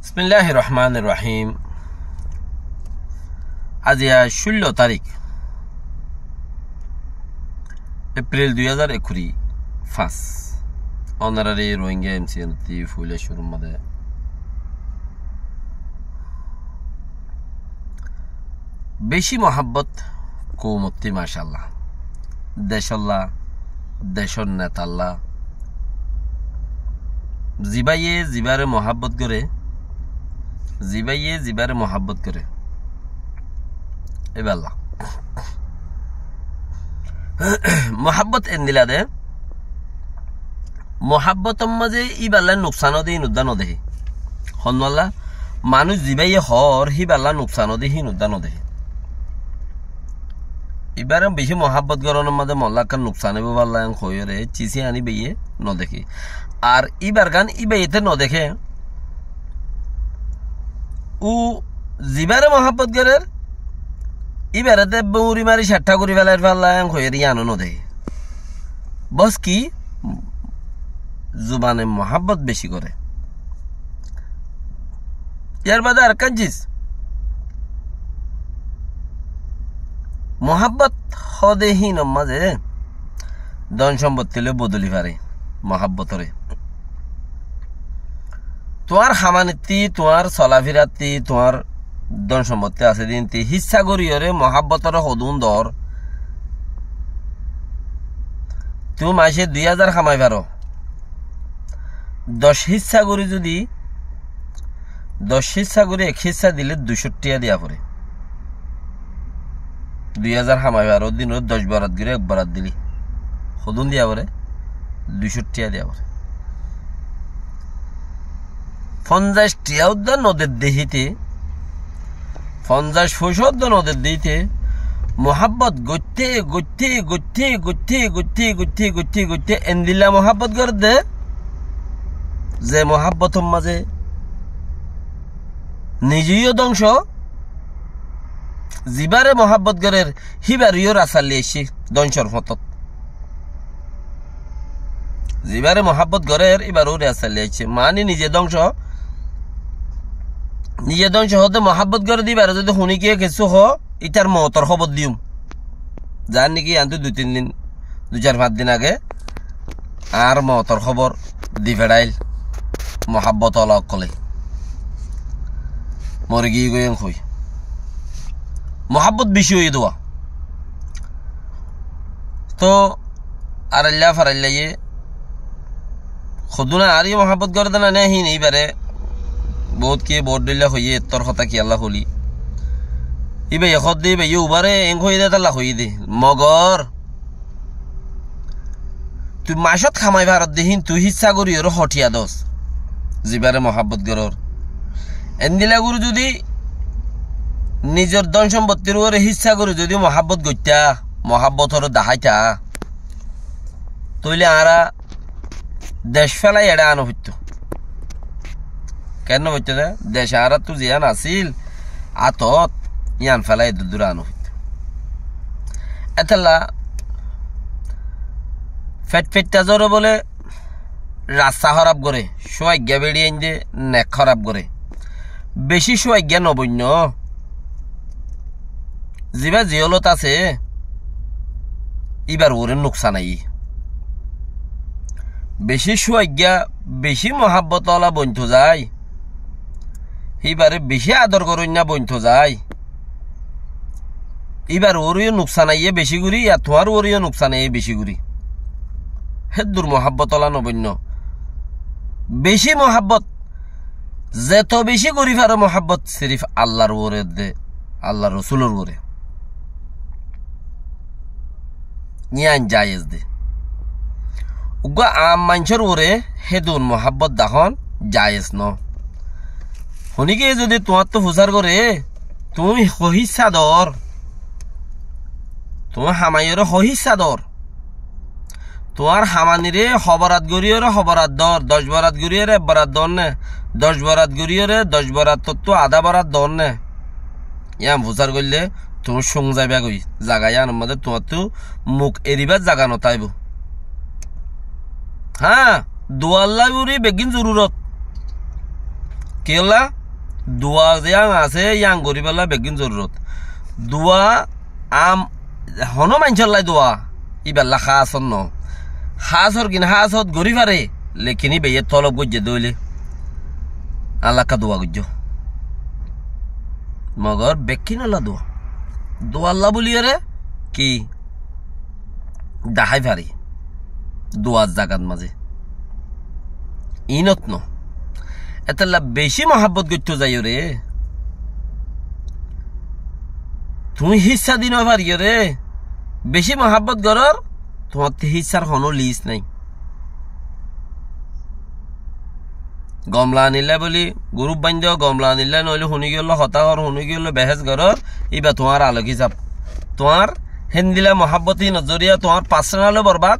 বিসমিল্লাহির রহমানির রহিম। আজ 16 তারিখ এপ্রিল 2025 অনারারি রোহিঙ্গা এমসিএনটি ফুলে শুরুর মধ্যে বেশি মহাব্বত কৌমতি মাশাল্লাহ দেশল্লাহ দেশর নেতাল্লাহ জিবাইয়ে জিবারে মহাব্বত করে জিবাইয়ে জিবারে মহাব্বত করে এবাল্লাহ মহাব্বত এন্দিলা দে মহাব্বতম মাঝে ইবাল্লা নুকসানও দেই নুদানও দেহি হন্নল্লা মানুষ জিবাইয়ে হর হিবাল্লা নুকসানও দেহি নুদানও দেহি এবারে বেশি মহাব্বত গরনের মাঝে মল্লাকার নুকসান হইব পাল্লা হইরে চিচি আনি বেয়ে ন দেখি আর ইবার গান ইবাইতে ন দেখে ও জিবারে মহাব্বত গরের ইবারেতে বৌরি মারি ষাট্টা করি ফেলার ফেললা হইরে আনো ন দেখি বস কি জুবানে মহাব্বত বেশি করে ইয়ার বাদে আর কাঞ্জিস মহাব্বত হদেহীন মাঝে ধন সম্পত্তিলে বদলি পারে মহাব্বতরে তোমার হামানিতি তোমার চলাফিরাতি তোমার ধন সম্পত্তি আছে দিনটি হিচ্ছা করিয়রে মহাব্বতর হদুন দর তুমি মাসে 2000 খামাই পারো 10 হিচ্ছা করি যদি 10 হিচ্ছা করে 1 হিচ্ছা দিলে 200 টাকা দিয়া পড়ে 2000 খামাই পারো দিন 10 বরাত করে 1 বরাত দিলি হদুন দিয়া পড়ে 200 টাকা দিয়া পড়ে 50 টাকা উদ্যান নদের দেহিতে 50 নদের দিতে মহাব্বত গইতে গইতে গইতে গইতে গইতে গইতে গইতে গইতে এন্দিলা মহাব্বত করে দে যে মহাব্বতর মাঝে নিজেও ধ্বংস জিবারে মহাব্বত গরের হিবারিও রাসালি এসে ধ্বংসর ফতত জিবারে মহাব্বত গরের এবারও রাসালি এসে মানে নিজে ধ্বংস হতে মহাব্বত করে দিবার যদি শুনি গিয়ে কিছু ইটার মহতর খবর দিম যার নাকি আনতো 2-3 দিন 2-4-5 দিন আগে আর মহতর খবর দি ফেড়াইল মহাব্বত অলক কলে মরে গিয়ে গেন খুই মহাব্বত বেশি হয়ে দেওয়া তো আর আল্লাহ ফারাইল্লাইয়ে খুদুনা আর মহাব্বত করে দেনা নে হি নেই পারে বহুত কি বোর্ড দিলে হইয়ে তোর কথা কি আল্লাহ হলি ইবে এখন দিবে উবারে এং হয়ে দে তাল্লা হই দে মগর তুই মাসত খামাই ভারত দেহিন তুই হিচ্ছা করি ওর হঠিয়া দোষ জিবারে মহাব্বত গরর এন্দিলা গুরু যদি নিজের ধন সম্পত্তির ওরে হিচ্ছা করি যদি মহাব্বত গইতা মহাব্বত হর দাহাইতা তইলে আরা দেশ ফেলাই এড়া আনো হইত কেন হইতে দে দেশে আর তো জিয়ান আসিল আতত ইয়ান ফেলাই দূরে আনো হইত এতলা ফেটটা জোরে বলে রাস্তা খারাপ করে সোয়াজ্ঞা বেড়িয়ে দে নেক খারাপ করে বেশি সোয়াজ্ঞা নবন্য জিবা জিয়লত আছে এবার ওরে নুকসান আই বেশি সোয়াজ্ঞা বেশি মহাব্বত ওলা বইন্ত যায় এইবারে বেশি আদর করুন না বইন্ত যায় এবার ওরিও নুকসান আইয়ে বেশি গুড়ি আর তোমার ওরিও নুকসান আইয়ে বেশি গুড়ি হে দূর মহাব্বত ওলা নবন্য বেশি মহাব্বত যেত বেশি করি পারো মহাব্বত সিরিফ আল্লাহর ওরে দে আল্লাহ রসুলের ওরে ইয়ান জায়েজ দে উগা আম মানুষের ওরে হেদুন মহাব্বত দাখন জায়েজ ন শুনিকে যদি তোমার তো ফুসার করে তুমি সহিচ্ছা দর তোমার হামাইয়ের সহিচ্ছা দর তোমার হামানিরে খবরাত গড়িয়ে খবরাত দর 10 বরাত গড়িয়ে 1 বরাত দর নে 10 বরাত গড়িয়ে 10 বরাত তো আধা বরাত দর নে ইয়াম ফুসার করলে তুমি সং যাইবা গই জাগায় আনার মধ্যে তোমার তো মুখ এরিবার জাগা নতাইব হ্যাঁ দোয়াল্লা বেগিন জরুরত কেলা দোয়া যে আছে ইয়াং গরিবেলা বেগিন জরুরত দোয়া আম হনো মানছল্লাই দোয়া ইবেলা খাসন ন হাসর কিন হাসত গরিবারে লেকিনি বেয়ে তলব গজ্জে দইলে আল্লাহ কা দোয়া গজ্জ মগর বেকিন আল্লাহ দোয়া দোয়া আল্লাহ বলিয়ে রে কি দাহাই ভারি দোয়ার জাগাত মাঝে ইনত ন এতলা বেশি মহাব্বত করতে যাই রে তুমি হিসা দিন পারিও রে বেশি মহাব্বত করার তোমার হিসার কোনো লিস নাই গমলা আনিলে বলি গরু বান্ধ গমলা আনিলে নইলে শুনি গেল হতাহর শুনি গেল বেহেজ ঘরর ইবা তোমার আলোক হিসাব তোমার হেন্দিলা মহাব্বতী নজরিয়া তোমার পার্সোনালও বরবাদ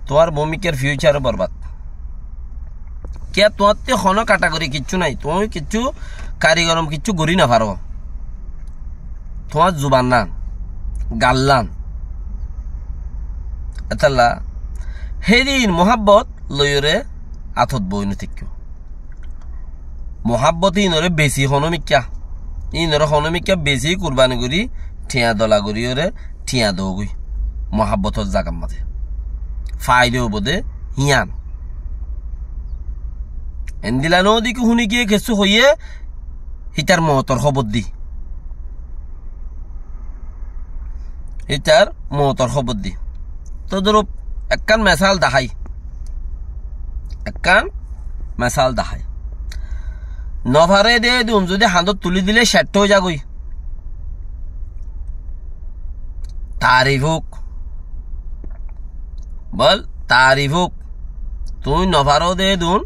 তোমার ভূমিকার ফিউচারও বরবাদ কে তোমার কোনো কাটাগরি কিচ্ছু নাই তুমি কিচ্ছু কারিগরম কিচ্ছু গড়ি না পারো তোমার জুবান না গাল্লান এতাল্লা হেদিন মহাব্বত লয়রে আথত বইন ঠিক মহাব্বত ইনরে বেশি হনমিকা ইনরে হনমিকা বেশি কুরবানি করি ঠিয়া দলা করি ওরে ঠিয়া দৌগই মহাব্বতর জাগার মাঝে ফাইদেও বোধে হিয়ান এন্দিলা নদীকে শুনি গিয়ে কিছু হইয়ে হিতার মহতর খবর দি হিতার মহতর খবর দি তো ধরো একখান মেসাল দাহাই একখান মেসাল দাহাই নভারে দে দুম যদি হাতত তুলি দিলে সেট হয়ে যাগই তারিফ হোক বল তারিফ হোক তুই নভারও দে দুন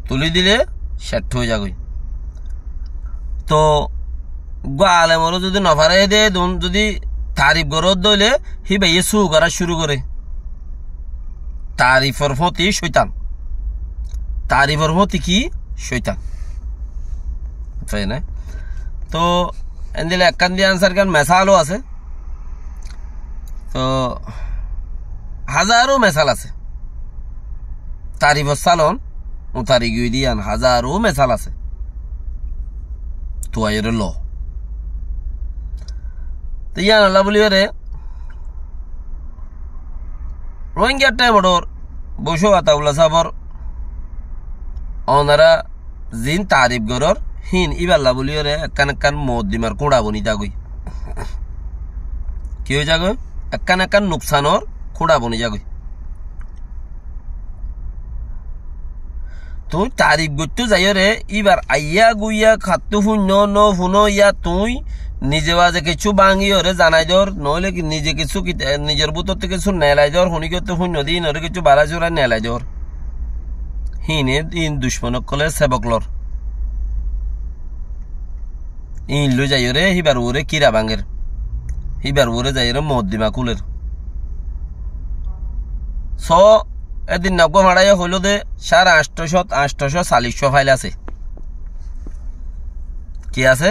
তুলি দিলে সেট হয়ে যাগই তো আলেমরও যদি নভারে দে দুন যদি তারিফ গরত দইলে হি ভাইয়ে সু করা শুরু করে তারিফর ফতি শৈতান তারিফর ফতি কি শৈতান তাই না তো এন্দিলে একখান দিয়ে আনসার কান মেসালও আছে তো হাজারো মেসাল আছে তারিফর সালন উতারি গিয়ে দিয়ান হাজারো মেসাল আছে তো আয়ের ল তো ইয়ান আল্লাহ বলি রে রোহিঙ্গার টাইম ওর বসো আতাউল্লা সাবর ওনারা জিন তারিফ গরর হিন ইবাল্লা বলি রে একখান একখান মদ্দিমার কোড়া বনি যাগই কি হয়ে যাগই একখান একখান নুকসানর কোড়া বনি যাগই তুই তারিফ করতে যাই রে ইবার আইয়া গুইয়া খাদ্য শূন্য ন শুনো ইয়া তুই নিজে বাজে কিছু ভাঙি ওরে জানাই দর নইলে নিজে কিছু নিজের বুতর থেকে কিছু নেলাই দর শুনি করতে শূন্য দিন ওরে কিছু বাড়া চোরা নেলাই দর হিনে ইন দুশ্মনক কলে সেবকলর ইন লো যাই রে হিবার ওরে কিরা ভাঙের হিবার ওরে যাই রে মদ্দিমা কুলের স এদিন নব্য মারাইয়া হইল দে 850 ফাইল আছে কি আছে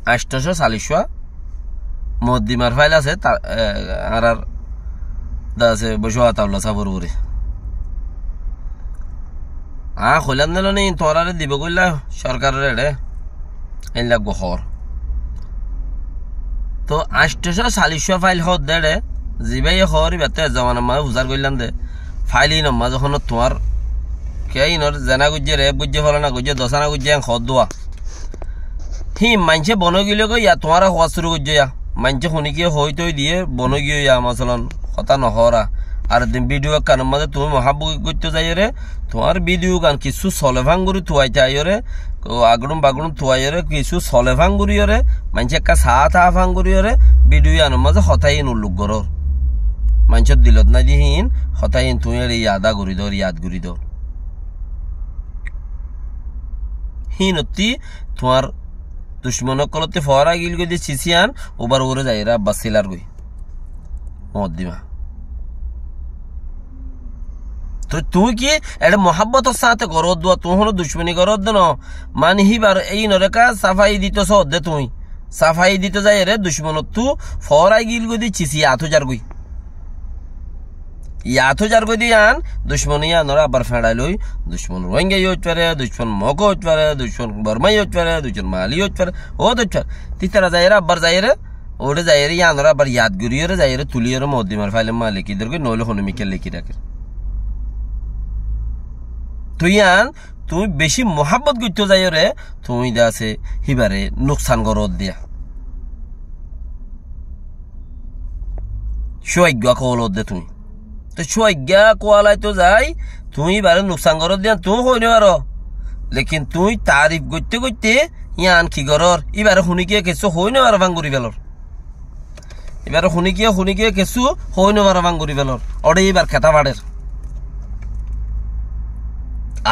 840 মদ্দিমার ফাইল আছে আর আছে বসো আতাউল্লা সাবর উপরে হইলাম দিল নি তোরারে দিব কইলা সরকারের এডে এই লাগবো খবর তো 840 ফাইল হত দেড়ে জিবাই খবরই বেতে জমানা মা উজার করলাম দে ফাইলই নম্মা যখন তোমার কে ইনর জেনা গুজে রে বুঝে ফেলো না গুজে দশানা গুজে খদ দোয়া হি মানছে বন গিলে গো ইয়া তোমার হওয়া শুরু করছে ইয়া মানছে শুনি গিয়ে হইতই দিয়ে বন গিয়ে ইয়া মসলন কথা নহরা আর ভিডিও কানের মাঝে তুমি মহাব্বত করতে যাই রে তোমার ভিডিও গান কিছু চলে ভাঙ্গুরি থুয়াইতে আই রে আগড়ুম বাগড়ুম থুয়াই রে কিছু চলে ভাঙ্গুরি রে মানছে একটা চাহ থাহ ভাঙ্গুরি রে ভিডিও আনার মাঝে হতাই উল্লুক গরর মানুষের দিলত না দিহীন হতাই তুমি ইয়াদা ঘুরি দর ইয়াদ ঘুরি দর হিনতি তোমার দুশ্মনক কলতে ফরা গিল গই চিচিয়ান ওবার ওরে যাইরা বাসিলার গই মদ্দিমা তো তুই কি এটা মহাব্বতর সাথে গরদ দোয়া তুই হলো দুশ্মনী গরদ দেন মানে হিবার এই নরেকা সাফাই দিত সদ্দে তুই সাফাই দিতে যাই রে দুশ্মন তু ফরাই গিল গই চিচিয়া আথু যার গই ইয়াতো যার গদি আন দুশ্মনী আনরা আবার ফেড়াই লই দুশ্মন রোহিঙ্গা হইতে পারে দুশ্মন মগো হইতে পারে দুশ্মন বর্মাই হইতে পারে দুশ্মন মালি হইতে পারে ও হইতে পারে তিতারা যাইরা আবার যাইরে ওরে যাইরে আনরা আবার ইয়াদ গরিয়রে যাইরে তুলিয়রে মদ্দিমার ফাইলে মালিকিদেরকে নইলে হনুমিকে লিখি রাখে তুই আন তুমি বেশি মোহাব্বত করতে যাইরে তুমি দাসে হিবারে নুকসান করত দিয়া সৈজ্ঞা কল দে তুমি তো সৈজ্ঞা কোয়ালাই তো যাই তুই বারে নুকসান করত দিয়া তুই হইনি পারো লেকিন তুই তারিফ করতে করতে ইয়ান কি করর এবারে শুনিকিয়ে কিছু হইনি পারো ভাঙ্গুরি ফেলর এবারে শুনিকিয়ে কিছু হইনি পারো ভাঙ্গুরি ফেলর ওরে এবার খেতা বাড়ের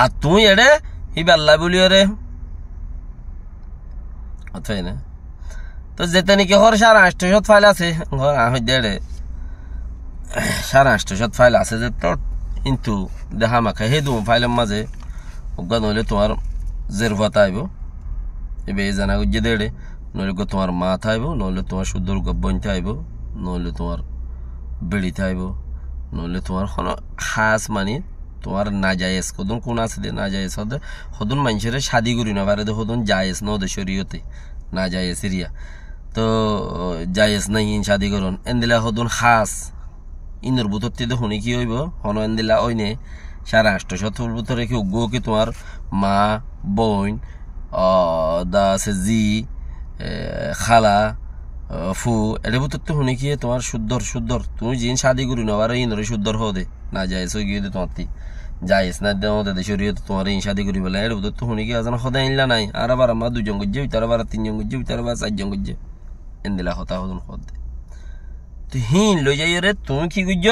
আর তুই এড়ে হিবাল্লা বলিও রে অথই না তো যেতে নাকি হর 850 ফাইল আছে ঘর দেড়ে 850 ফাইল আছে যে তোর কিন্তু দেখা মাখা সেই দু ফাইলের মাঝে অজ্ঞা নইলে তোমার জেরভাত আইব এবার এই জানা গুজে দেড়ে নইলে তোমার মাথা আইব নইলে তোমার শুদ্ধর গব্বনতে আইব নইলে তোমার বেড়িতে আইব নইলে তোমার হাস মানি তোমার না জায়েজ কদন কোন আছে দে না জায়েজ হদে হদন মানুষের শাদি করি না পারে হদন জায়েজ ন দে শরীয়তে না জায়েজ এরিয়া তো জায়েজ নাই শাদি করন এন্দিলা হদন খাস ইন্দর বুতরতে তো শুনি কি হইব হন এন্দিলা ওইনে 850 বুতরে কি গো কি তোমার মা বোন দা সে জি খালা ফু এর বুতর তো শুনি কি তোমার শুদ্ধর তুমি জিন শাদি করি না পারে ইন্দরে শুদ্ধর হদে না জায়েজ হই গিয়ে তোমার জায়েজ না দে শরীয়তে তোমার এই শাদি করি বলে এর বুতর তো শুনি কি আজান হদা ইনলা নাই আর আবার আমরা দুজন গজ্জে তার আবার তিনজন গজ্জে তার আবার চারজন গজ্জে এন্দিলা হতা হদন হদে তো হিন লই যাই রে তুমি কি গুজ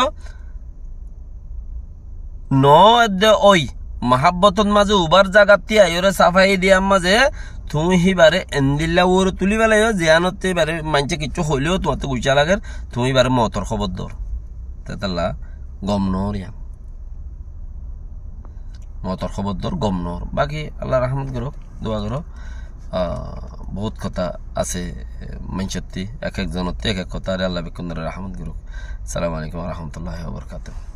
ন ওই মহাব্বতন মাঝে উবার জাগাতি আইরে সাফাই দিয়ার মাঝে তুমি হিবারে এন্দিল্লা ওর তুলি বেলায় জিয়ানতে বারে মানছে কিছু হইলেও তোমার তো গুছা লাগে তুমি বারে মতর খবর দর তেতাল্লা গম নর ইয়া মতর খবর দর গম নর বাকি আল্লাহ রহমত করো দোয়া করো বহুত কথা আছে মানসতি এক একজনতে এক এক কথা আল্লাহ বিকুন্দর রহমত করুক। আসসালামু আলাইকুম ওয়া রাহমাতুল্লাহি ওয়া বারাকাতুহু।